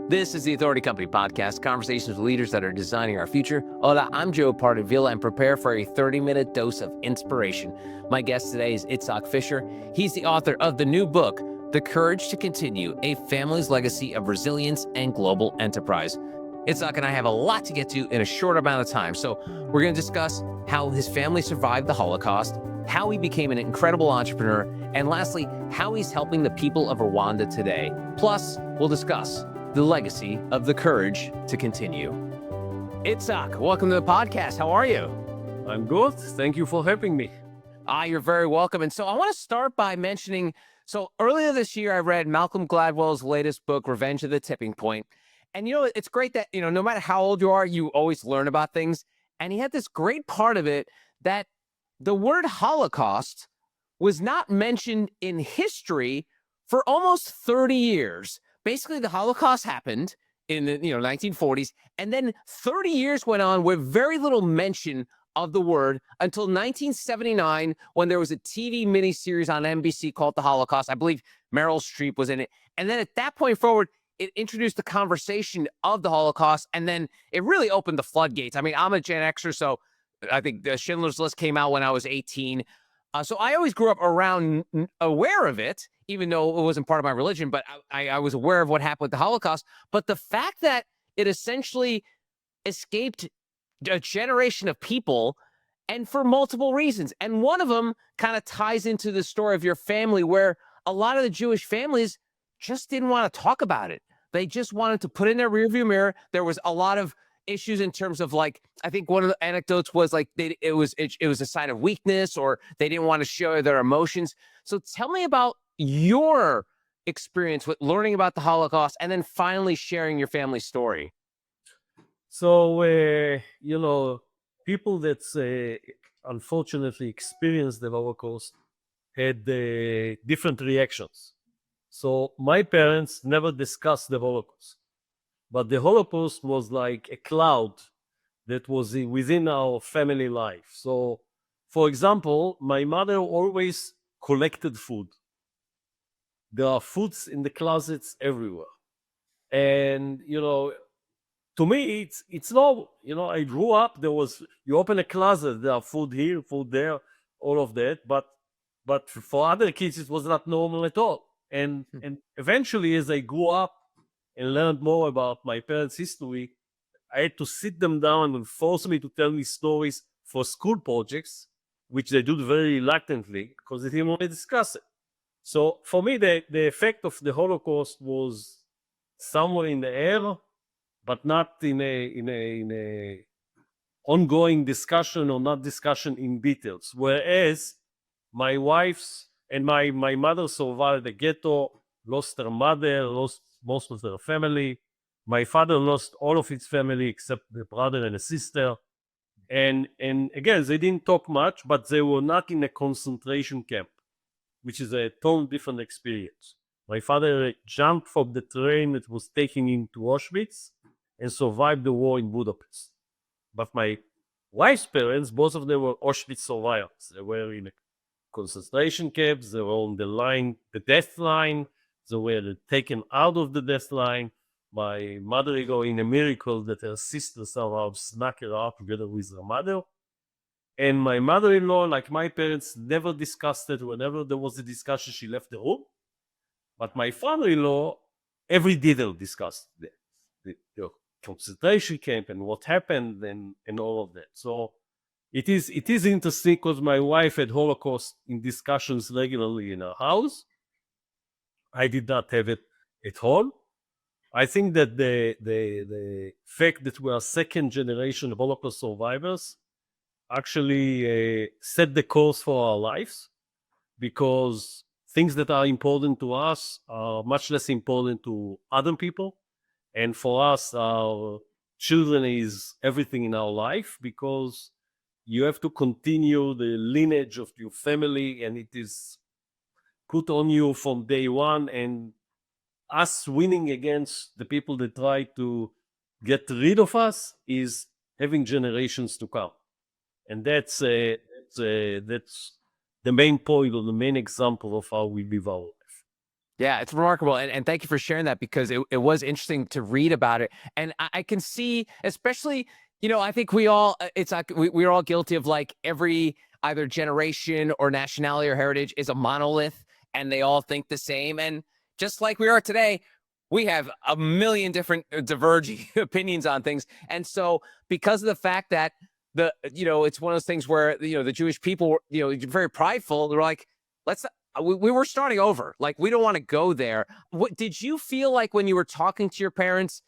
This is the Authority Company Podcast, conversations with leaders that are designing our future. Hola, I'm Joe Pardavila, and prepare for a 30-minute dose of inspiration. My guest today is Itzhak Fisher. He's the author of the new book, The Courage to Continue, A Family's Legacy of Resilience and Global Enterprise. Itzhak and I have a lot to get to in a short amount of time, so we're going to discuss how his family survived the Holocaust, how he became an incredible entrepreneur, and lastly, how he's helping the people of Rwanda today. Plus, we'll discuss the legacy of the courage to continue. Itzhak, welcome to the podcast. How are you? I'm good. Thank you for having me. You're very welcome. And so I want to start by mentioning, so earlier this year, I read Malcolm Gladwell's latest book, Revenge of the Tipping Point. And, it's great that, no matter how old you are, you always learn about things. And he had this great part of it that the word Holocaust was not mentioned in history for almost 30 years. Basically, the Holocaust happened in the 1940s, and then 30 years went on with very little mention of the word until 1979, when there was a TV miniseries on NBC called The Holocaust. I believe Meryl Streep was in it. And then at that point forward, it introduced the conversation of the Holocaust, and then it really opened the floodgates. I mean, I'm a Gen Xer, so I think the Schindler's List came out when I was 18. So I always grew up around aware of it, even though it wasn't part of my religion, but I was aware of what happened with the Holocaust. But the fact that it essentially escaped a generation of people, and for multiple reasons. And one of them kind of ties into the story of your family, where a lot of the Jewish families just didn't want to talk about it. They just wanted to put in their rearview mirror. There was a lot of issues in terms of, like, I think one of the anecdotes was like it was a sign of weakness, or they didn't want to show their emotions. So tell me about your experience with learning about the Holocaust and then finally sharing your family story. So, people that unfortunately experienced the Holocaust had different reactions. So my parents never discussed the Holocaust, but the Holocaust was like a cloud that was within our family life. So, for example, my mother always collected food. There are foods in the closets everywhere. And, to me, it's normal. I grew up, you open a closet, there are food here, food there, all of that. But for other kids, it was not normal at all. And eventually, as I grew up and learned more about my parents' history, I had to sit them down and force me to tell me stories for school projects, which they do very reluctantly because they didn't want to discuss it. So for me, the effect of the Holocaust was somewhere in the air, but not in a ongoing discussion, or not discussion in details. Whereas my wife's and my mother survived the ghetto, lost her mother, lost most of her family. My father lost all of his family except the brother and a sister. And again, they didn't talk much, but they were not in a concentration camp, which is a totally different experience. My father jumped from the train that was taking him to Auschwitz and survived the war in Budapest. But my wife's parents, both of them were Auschwitz survivors. They were in a concentration camps, they were on the line, the death line, they were taken out of the death line. My mother-in-law, in a miracle that her sister somehow snuck her out together with her mother. And my mother-in-law, like my parents, never discussed it. Whenever there was a discussion, she left the room. But my father-in-law, every detail discussed the concentration camp and what happened and all of that. So it is interesting because my wife had Holocaust in discussions regularly in her house. I did not have it at all. I think that the fact that we are second generation Holocaust survivors actually set the course for our lives, because things that are important to us are much less important to other people. And for us, our children is everything in our life, because you have to continue the lineage of your family, and it is put on you from day one. And us winning against the people that try to get rid of us is having generations to come. And that's the main point, or the main example of how we live our life. Yeah, it's remarkable. And thank you for sharing that because it was interesting to read about it. And I can see, especially, I think we all, it's like we're all guilty of like every either generation or nationality or heritage is a monolith and they all think the same. And just like we are today, we have a million different diverging opinions on things. And so, because of the fact that it's one of those things where, the Jewish people, very prideful, they're like, let's we were starting over. Like, we don't want to go there. What did you feel like when you were talking to your parents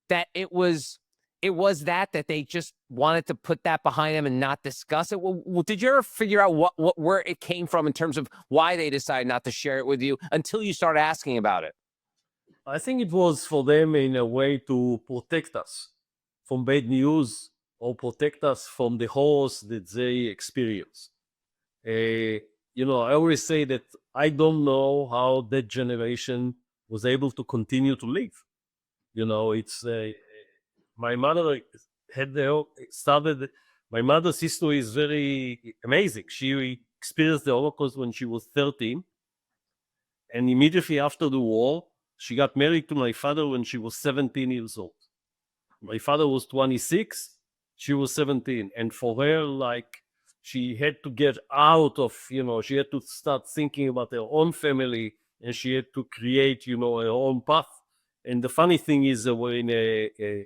that it was that they just wanted to put that behind them and not discuss it? Well, did you ever figure out where it came from in terms of why they decided not to share it with you until you started asking about it? I think it was for them in a way to protect us from bad news or protect us from the horrors that they experience. I always say that I don't know how that generation was able to continue to live. It's my mother had started. My mother's history is very amazing. She experienced the Holocaust when she was 13, and immediately after the war, she got married to my father when she was 17 years old. My father was 26, she was 17. And for her, like, she had to get out of, she had to start thinking about her own family and she had to create, her own path. And the funny thing is, we're in a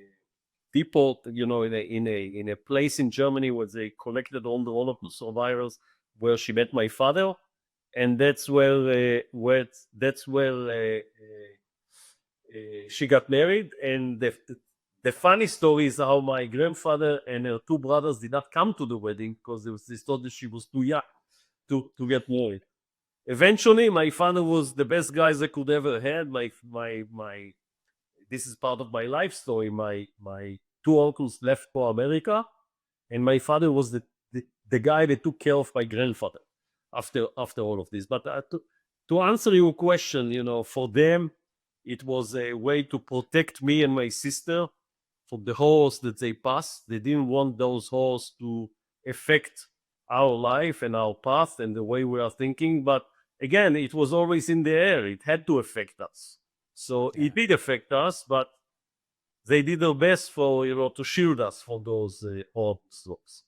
depot, in a place in Germany where they collected all the Holocaust survivors, where she met my father, and that's where she got married. And the funny story is how my grandfather and her two brothers did not come to the wedding because they thought that she was too young to get married. Eventually, my father was the best guy I could ever had. My this is part of my life story. My two uncles left for America, and my father was the guy that took care of my grandfather after all of this. But to answer your question, for them, it was a way to protect me and my sister from the horrors that they passed. They didn't want those horrors to affect our life and our path and the way we are thinking. But again, it was always in the air. It had to affect us. So it did affect us, but they did their best to shield us from those horrors.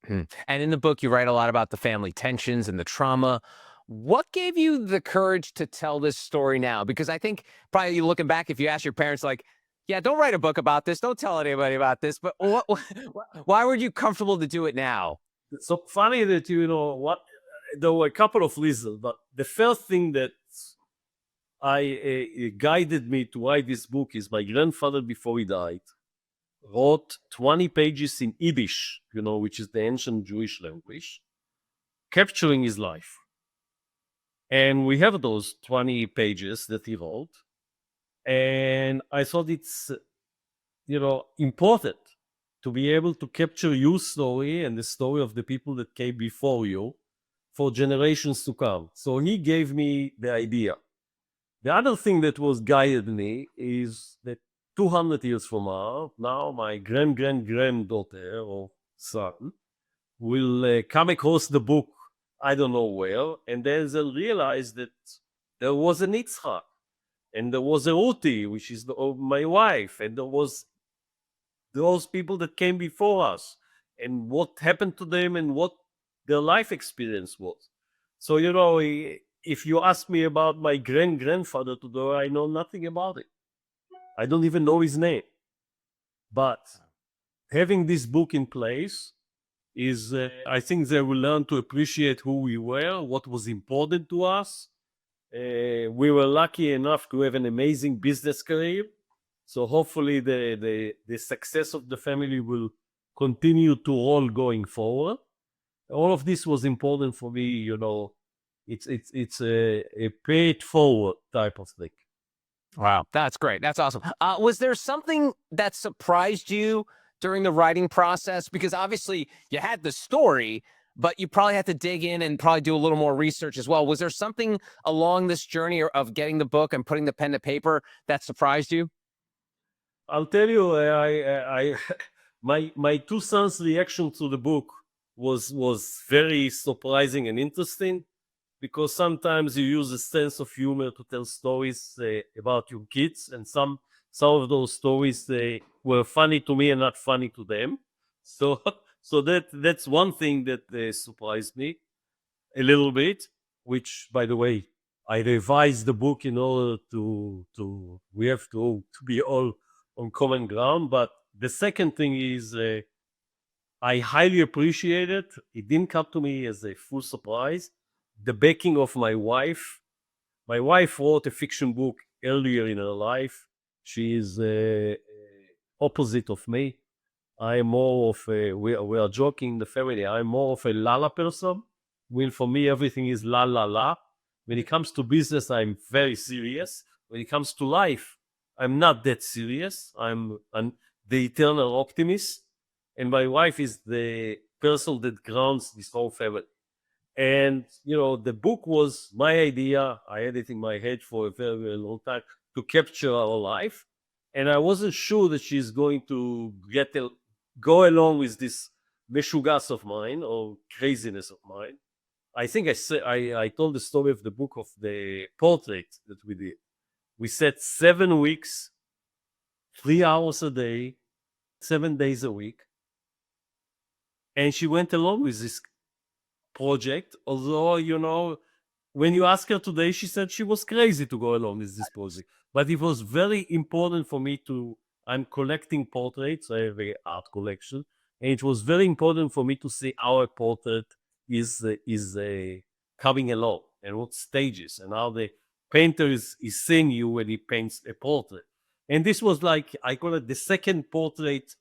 And in the book, you write a lot about the family tensions and the trauma. What gave you the courage to tell this story now? Because I think probably you looking back, if you ask your parents, like, yeah, don't write a book about this, don't tell anybody about this. But why were you comfortable to do it now? It's so funny that what there were a couple of reasons, but the first thing that guided me to write this book is my grandfather, before he died, wrote 20 pages in Yiddish, which is the ancient Jewish language, capturing his life. And we have those 20 pages that he wrote. And I thought it's, important to be able to capture your story and the story of the people that came before you for generations to come. So he gave me the idea. The other thing that was guided me is that 200 years from now my granddaughter or son will come across the book, I don't know where, and then they'll realize that there was an Itzhak, and there was a Ruti, which is my wife, and there was those people that came before us, and what happened to them and what their life experience was. So, if you ask me about my grandfather today, I know nothing about it. I don't even know his name. But having this book in place is, I think they will learn to appreciate who we were, what was important to us. We were lucky enough to have an amazing business career. So hopefully the success of the family will continue to roll going forward. All of this was important for me, it's a pay it forward type of thing. Wow, that's great. That's awesome. Was there something that surprised you during the writing process? Because obviously you had the story, but you probably had to dig in and probably do a little more research as well. Was there something along this journey of getting the book and putting the pen to paper that surprised you? I'll tell you, my two sons' reaction to the book was very surprising and interesting. because sometimes you use a sense of humor to tell stories about your kids, and some of those stories were funny to me and not funny to them. So so that's one thing that surprised me a little bit. Which, by the way, I revised the book in order to we have to be all on common ground. But the second thing is, I highly appreciate it. It didn't come to me as a full surprise. The backing of my wife. My wife wrote a fiction book earlier in her life. She is opposite of me. I am more of a, we are joking in the family, I'm more of a la person. When for me, everything is la la la. When it comes to business, I'm very serious. When it comes to life, I'm not that serious. I'm the eternal optimist. And my wife is the person that grounds this whole family. And, the book was my idea. I had it in my head for a very, very long time to capture our life. And I wasn't sure that she's going to go along with this meshugas of mine or craziness of mine. I think I told the story of the book of the portrait that we did. We sat 7 weeks, 3 hours a day, 7 days a week. And she went along with this project, although, when you ask her today, she said she was crazy to go along with this project. But it was very important for me I'm collecting portraits. I have an art collection. And it was very important for me to see how a portrait is coming along and what stages and how the painter is seeing you when he paints a portrait. And this was like, I call it the second portrait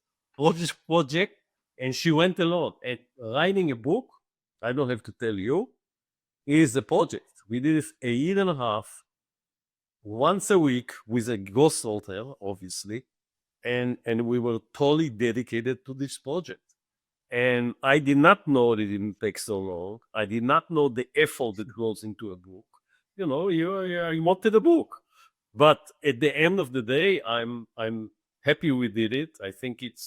project. And she went along and writing a book. I don't have to tell you, is a project. We did it a year and a half, once a week with a ghost hotel, obviously, and we were totally dedicated to this project. And I did not know that it didn't take so long. I did not know the effort that goes into a book. You wanted a book, but at the end of the day, I'm happy we did it. I think it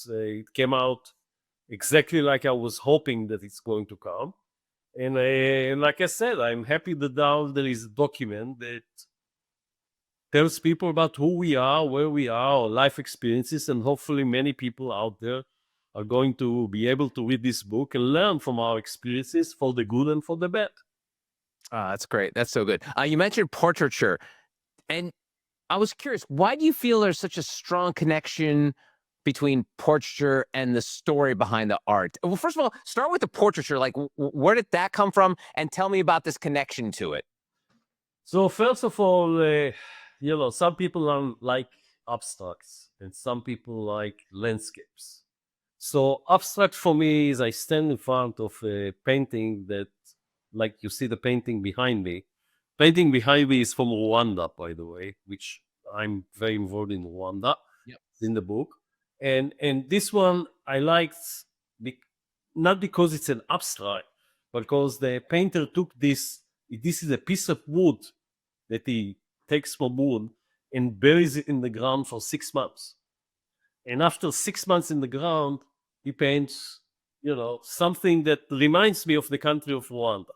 came out exactly like I was hoping that it's going to come. And like I said, I'm happy that now there is a document that tells people about who we are, where we are, our life experiences, and hopefully many people out there are going to be able to read this book and learn from our experiences for the good and for the bad. That's great. That's so good. You mentioned portraiture, and I was curious, why do you feel there's such a strong connection between portraiture and the story behind the art? Well, first of all, start with the portraiture. Like, where did that come from? And tell me about this connection to it. So first of all, some people like abstracts and some people like landscapes. So abstract for me is I stand in front of a painting that, like you see the painting behind me. Painting behind me is from Rwanda, by the way, which I'm very involved in Rwanda. Yep. It's in the book. And this one I liked not because it's an abstract, but because the painter took this. This is a piece of wood that he takes from wood and buries it in the ground for 6 months. And after 6 months in the ground, he paints, something that reminds me of the country of Rwanda.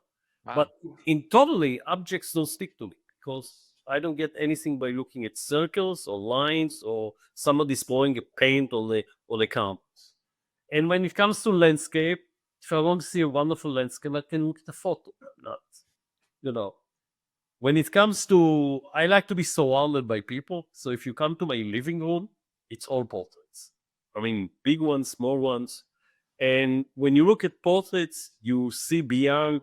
Wow. But in totally, objects don't stick to me because I don't get anything by looking at circles or lines or somebody's pouring a paint on the canvas. And when it comes to landscape, if I want to see a wonderful landscape, I can look at the photo. Not, when it comes to, I like to be surrounded by people. So if you come to my living room, it's all portraits. I mean, big ones, small ones. And when you look at portraits, you see beyond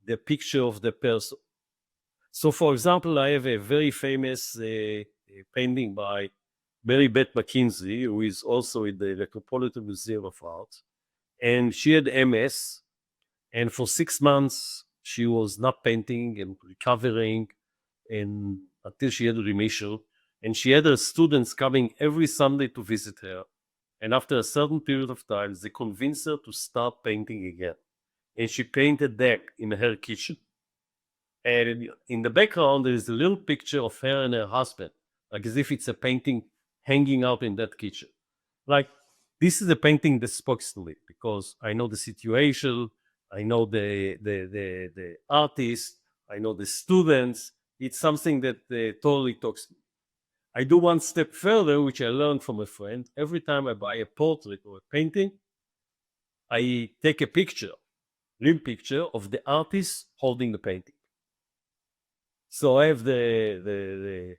the picture of the person. So, for example, I have a very famous painting by Mary Beth McKinsey, who is also in the Metropolitan Museum of Art. And she had MS. And for 6 months, she was not painting and recovering and until she had remission. And she had her students coming every Sunday to visit her. And after a certain period of time, they convinced her to start painting again. And she painted that in her kitchen. And in the background, there is a little picture of her and her husband, like as if it's a painting hanging out in that kitchen. Like, this is a painting that spoke to me because I know the situation, I know the artist, I know the students. It's something that totally talks to me. I do one step further, which I learned from a friend. Every time I buy a portrait or a painting, I take a picture, real picture of the artist holding the painting. So I have the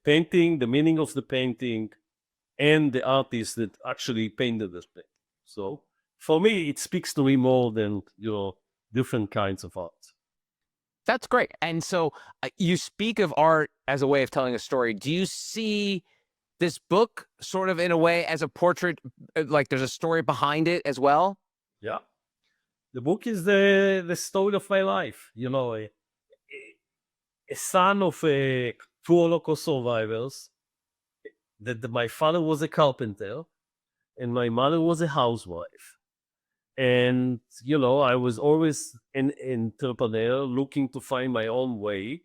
painting, the meaning of the painting, and the artist that actually painted the painting. So for me, it speaks to me more than different kinds of art. That's great. And so you speak of art as a way of telling a story. Do you see this book sort of in a way as a portrait, like there's a story behind it as well? Yeah, the book is the story of my life. A son of two Holocaust survivors. That my father was a carpenter, and my mother was a housewife. And I was always an entrepreneur, looking to find my own way.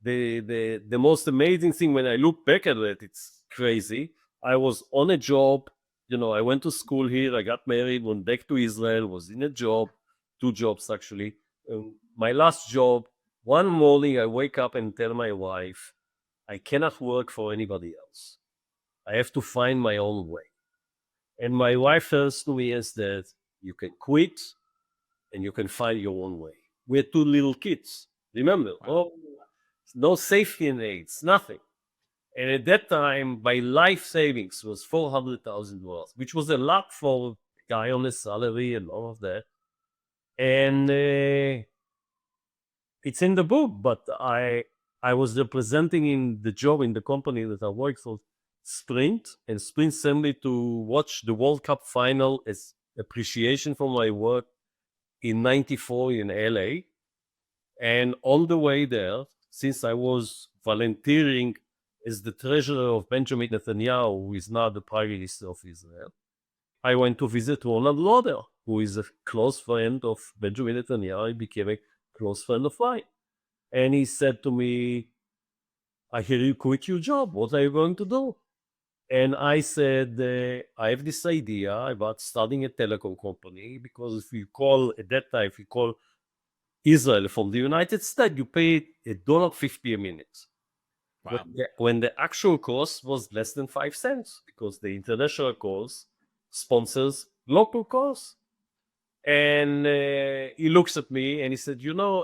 The most amazing thing when I look back at it, it's crazy. I was on a job. I went to school here. I got married, went back to Israel, was in a job, two jobs actually. My last job, one morning I wake up and tell my wife, I cannot work for anybody else. I have to find my own way. And my wife tells to me is that you can quit and you can find your own way. We had two little kids. Remember, Wow. no safety nets, nothing. And at that time, my life savings was $400,000, which was a lot for a guy on a salary and all of that. And it's in the book, but I was representing in the job in the company that I worked for Sprint, and Sprint sent me to watch the World Cup final as appreciation for my work in '94 in LA. And on the way there, since I was volunteering as the treasurer of Benjamin Netanyahu, who is now the Prime Minister of Israel, I went to visit Ronald Lauder, who is a close friend of Benjamin Netanyahu. He became a close friend of mine. And he said to me, I hear you quit your job. What are you going to do? And I said, I have this idea about starting a telecom company, because if you call, at that time, if you call Israel from the United States, you pay $1.50 a minute. Wow. When the actual cost was less than 5 cents, because the international calls sponsors local calls. And he looks at me and he said,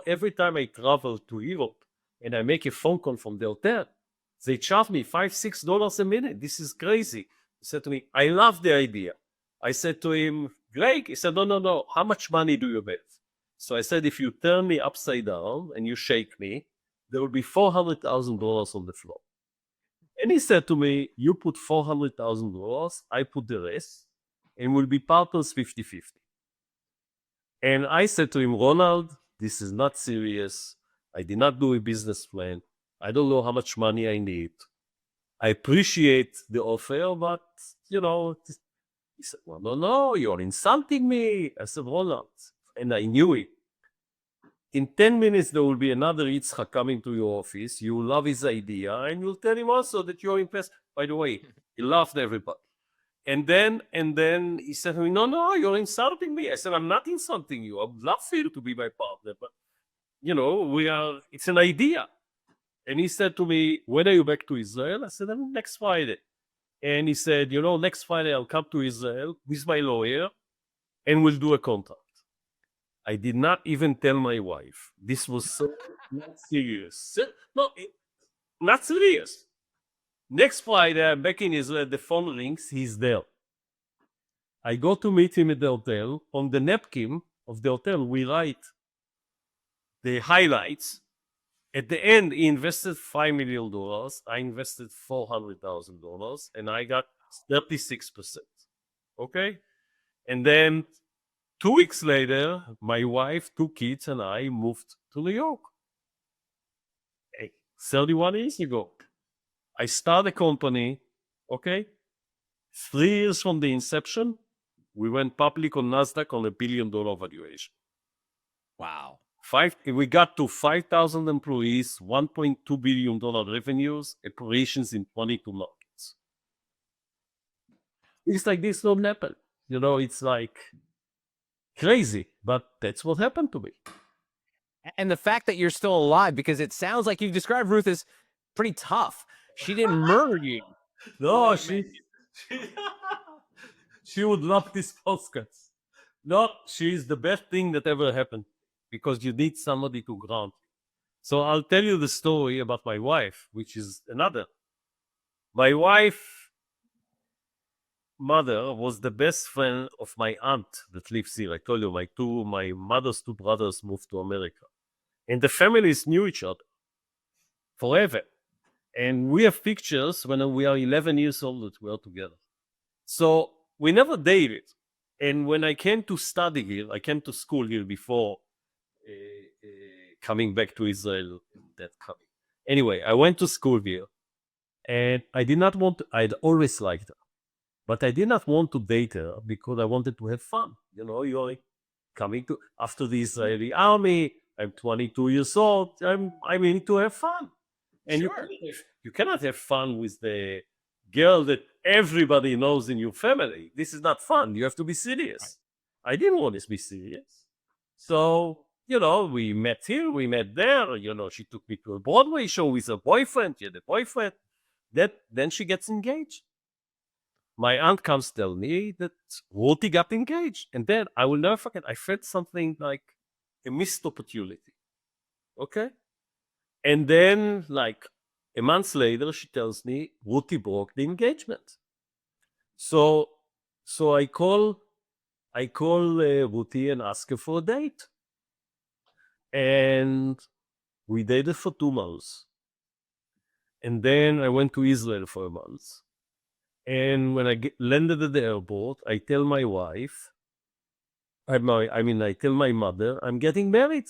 every time I travel to Europe and I make a phone call from the hotel, they charge me $5-6 a minute. This is crazy. He said to me, I love the idea. I said to him, Greg, he said, no. How much money do you bet? So I said, if you turn me upside down and you shake me, there will be $400,000 on the floor. And he said to me, you put $400,000, I put the rest, and we'll be partners 50-50. And I said to him, Ronald, this is not serious. I did not do a business plan. I don't know how much money I need. I appreciate the offer, but, he said, well, no, you're insulting me. I said, Ronald, and I knew it. In 10 minutes, there will be another Itzhak coming to your office. You will love his idea, and you'll tell him also that you're impressed. By the way, he laughed everybody. And then he said to me, no, you're insulting me. I said, I'm not insulting you. I would love for you to be my partner, but, it's an idea. And he said to me, when are you back to Israel? I said, next Friday. And he said, next Friday I'll come to Israel with my lawyer and we'll do a contract. I did not even tell my wife. This was so not serious. No, not serious. Next Friday, I'm back in Israel. The phone rings. He's there. I go to meet him at the hotel. On the napkin of the hotel, we write the highlights. At the end, he invested $5 million. I invested $400,000, and I got 36%. Okay? And then 2 weeks later, my wife, 2 kids, and I moved to New York. 31 years ago. I started a company, okay? 3 years from the inception, we went public on NASDAQ on $1 billion valuation. Wow. We got to 5,000 employees, $1.2 billion revenues, operations in 22 markets. It's like this don't happen. It's like crazy, but that's what happened to me. And the fact that you're still alive, because it sounds like you described Ruth as pretty tough. She didn't murder you No, when you met. she, she would love this podcast. No, she is the best thing that ever happened because you need somebody to ground. So I'll tell you the story about my wife, which is another. My wife mother was the best friend of my aunt that lives here. I told you my mother's two brothers moved to America. And the families knew each other forever. And we have pictures when we are 11 years old that we are together. So we never dated. And when I came to study here, I came to school here before coming back to Israel. That coming. Anyway, I went to school here, and I did not want to, I'd always liked her, but I did not want to date her because I wanted to have fun. You know, you're coming to after the Israeli army. I'm 22 years old. I need to have fun, and Sure. you cannot have fun with the girl that everybody knows in your family. This is not fun. You have to be serious. I didn't want to be serious. So, we met here, we met there. She took me to a Broadway show with a boyfriend. She had a boyfriend. Then she gets engaged. My aunt comes tell me that Ruti got engaged. And then I will never forget, I felt something like a missed opportunity. Okay? And then, like, a month later, she tells me Ruti broke the engagement. So I call Ruti and ask her for a date. And we dated for 2 months. And then I went to Israel for a month. And when I landed at the airport, I tell my wife, I tell my mother, I'm getting married.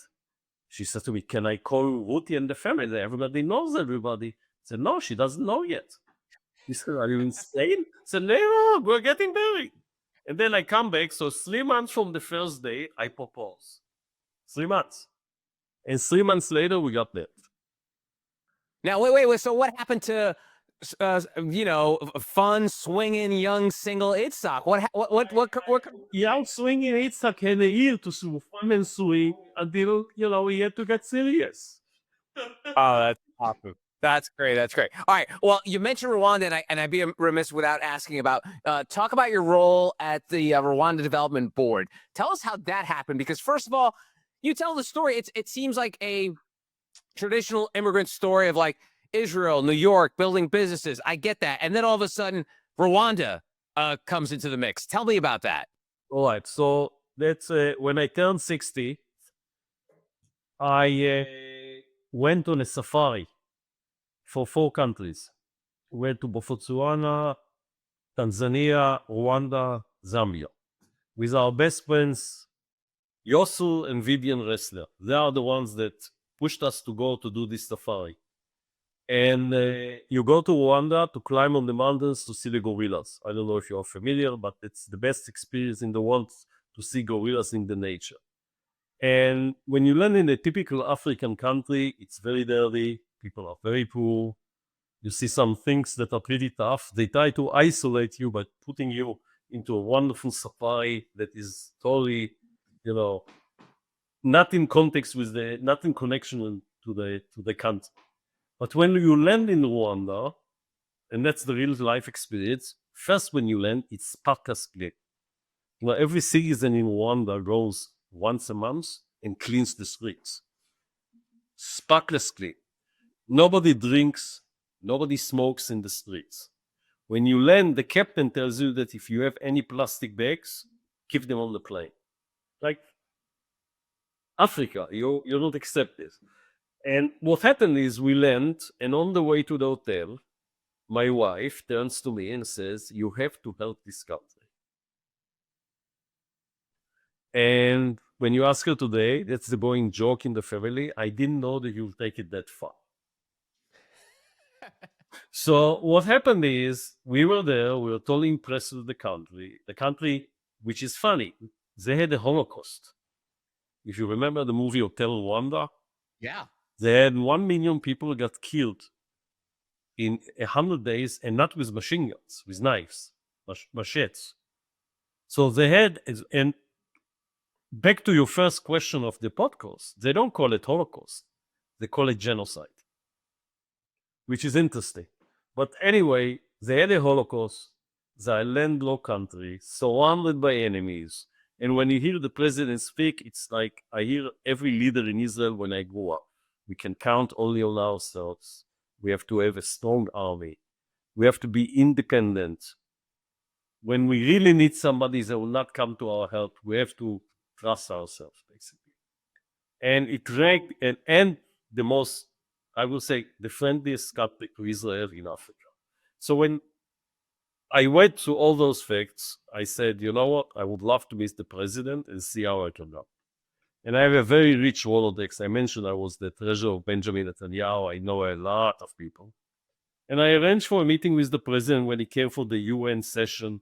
She said to me, can I call Ruti and the family? Everybody knows everybody. I said, no, she doesn't know yet. She said, are you insane? I said, no, we're getting married. And then I come back. So 3 months from the first day, I propose. 3 months. And 3 months later, we got married. Now, wait. So what happened to, fun, swinging, young, single Itzhak? What? Young swinging Itzhak had a year to fun and swing until, he had to get serious. Oh, that's awesome. That's great. That's great. All right. Well, you mentioned Rwanda, and I'd be remiss without asking about talk about your role at the Rwanda Development Board. Tell us how that happened, because first of all, you tell the story. It seems like a traditional immigrant story of like Israel, New York, building businesses. I get that, and then all of a sudden, Rwanda comes into the mix. Tell me about that. All right. So that's when I turned 60, I went on a safari for 4 countries. Went to Botswana, Tanzania, Rwanda, Zambia, with our best friends, Yosu and Vivian Ressler. They are the ones that pushed us to go to do this safari. And you go to Rwanda to climb on the mountains to see the gorillas. I don't know if you're familiar, but it's the best experience in the world to see gorillas in the nature. And when you land in a typical African country, it's very dirty. People are very poor. You see some things that are pretty tough. They try to isolate you by putting you into a wonderful safari that is totally, not in context with not in connection to the country. But when you land in Rwanda, and that's the real life experience, first when you land, it's sparkles clean. Every citizen in Rwanda goes once a month and cleans the streets. Sparkles clean. Nobody drinks, nobody smokes in the streets. When you land, the captain tells you that if you have any plastic bags, keep them on the plane. Like Africa, you're not accepted. And what happened is we land, and on the way to the hotel, my wife turns to me and says, you have to help this country. And when you ask her today, that's the going joke in the family. I didn't know that you'll take it that far. So what happened is we were there, we were totally impressed with the country, which is funny. They had a Holocaust. If you remember the movie Hotel Rwanda, Yeah. they had 1 million people got killed in 100 days, and not with machine guns, with knives, machetes. So they had, and back to your first question of the podcast, they don't call it Holocaust. They call it genocide, which is interesting. But anyway, they had a Holocaust. They're a landlocked country, surrounded by enemies. And when you hear the president speak, it's like I hear every leader in Israel when I grow up. We can count only on ourselves. We have to have a strong army. We have to be independent. When we really need somebody that will not come to our help, we have to trust ourselves, basically. And it ranked and the most, I will say, the friendliest country to Israel in Africa. So when I went through all those facts, I said, you know what, I would love to meet the president and see how I can go. And I have a very rich Rolodex. I mentioned I was the treasurer of Benjamin Netanyahu. I know a lot of people. And I arranged for a meeting with the president when he came for the UN session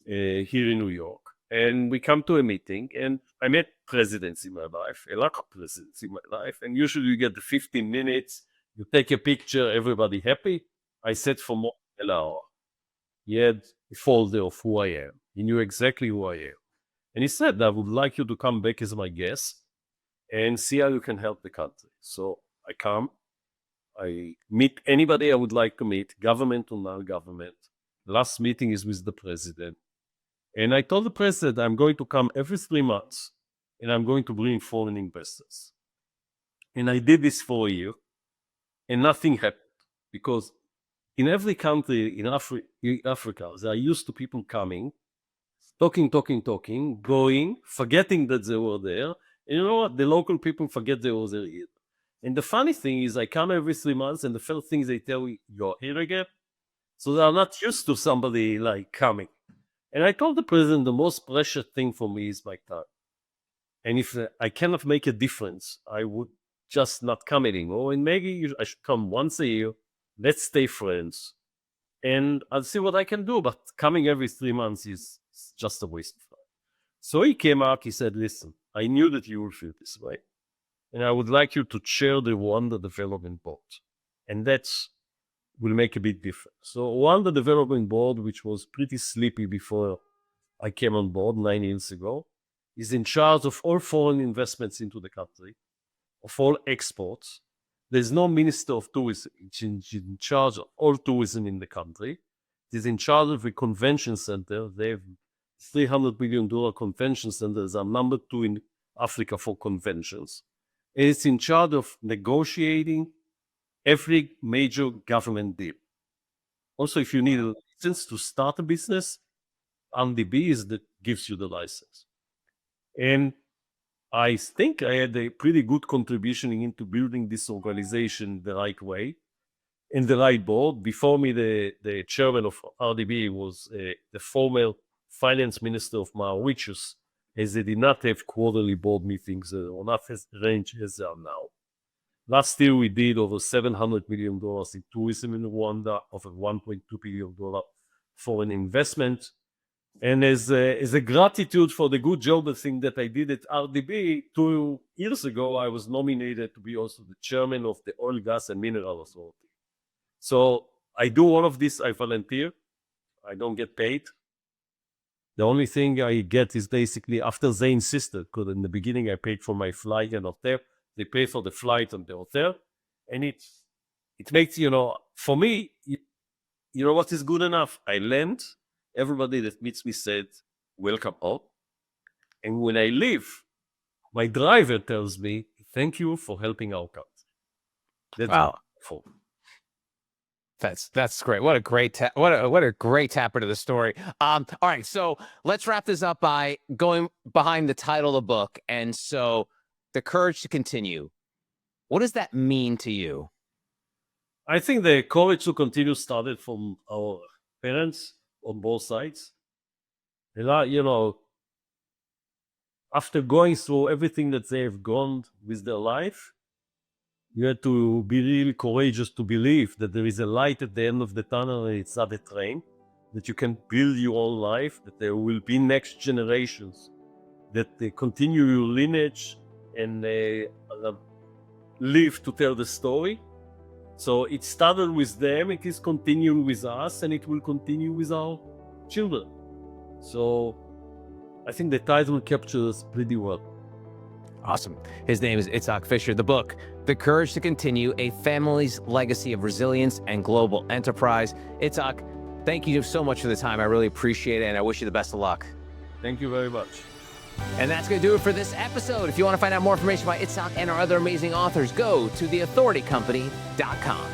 here in New York. And we come to a meeting, and I met presidents in my life, a lot of presidents in my life. And usually you get the 15 minutes, you take a picture, everybody happy. I sat for more than an hour. He had a folder of who I am. He knew exactly who I am. And he said, I would like you to come back as my guest and see how you can help the country. So I come, I meet anybody I would like to meet, government or non-government. Last meeting is with the president. And I told the president I'm going to come every 3 months and I'm going to bring foreign investors. And I did this for a year and nothing happened because in every country in Africa, they are used to people coming, talking, going, forgetting that they were there. And you know what? The local people forget they were there either. And the funny thing is I come every 3 months and the first thing they tell me, you're here again. So they are not used to somebody like coming. And I told the president the most precious thing for me is my time. And if I cannot make a difference, I would just not come anymore. And maybe I should come once a year. Let's stay friends. And I'll see what I can do. But coming every 3 months is just a waste of time. So he came out, he said, listen, I knew that you would feel this way. And I would like you to chair the Rwanda Development Board. And that's will make a big difference. So Rwanda Development Board, which was pretty sleepy before I came on board 9 years ago, is in charge of all foreign investments into the country, of all exports. There's no minister of tourism. It's in charge of all tourism in the country. It is in charge of a convention center. They have $300 billion convention centers are number 2 in Africa for conventions. And it's in charge of negotiating every major government deal. Also, if you need a license to start a business, UNDB is that gives you the license. And I think I had a pretty good contribution into building this organization the right way, in the right board. Before me, the chairman of RDB was the former finance minister of Mauritius, as they did not have quarterly board meetings or not as arranged as they are now. Last year, we did over $700 million in tourism in Rwanda, over $1.2 billion for an investment. And as a gratitude for the good job, I think that I did at RDB, 2 years ago, I was nominated to be also the chairman of the Oil, Gas, and Mineral Authority. So I do all of this, I volunteer. I don't get paid. The only thing I get is basically after they insisted, because in the beginning I paid for my flight and hotel. They pay for the flight and the hotel. And it makes, for me, you know what is good enough? I land, everybody that meets me said, welcome home. And when I leave, my driver tells me, thank you for helping our country. That's wow. wonderful. That's great. What a great what a great tapper to the story. All right, so let's wrap this up by going behind the title of the book. And so, The Courage to Continue. What does that mean to you? I think the courage to continue started from our parents on both sides. After going through everything that they have gone with their life, you have to be really courageous to believe that there is a light at the end of the tunnel and it's not a train, that you can build your own life, that there will be next generations, that they continue your lineage and live to tell the story. So it started with them, it is continuing with us, and it will continue with our children. So I think the title captures pretty well. Awesome. His name is Itzhak Fisher. The book, The Courage to Continue, A Family's Legacy of Resilience and Global Enterprise. Itzhak, thank you so much for the time. I really appreciate it, and I wish you the best of luck. Thank you very much. And that's going to do it for this episode. If you want to find out more information about Itzhak and our other amazing authors, go to theauthoritycompany.com.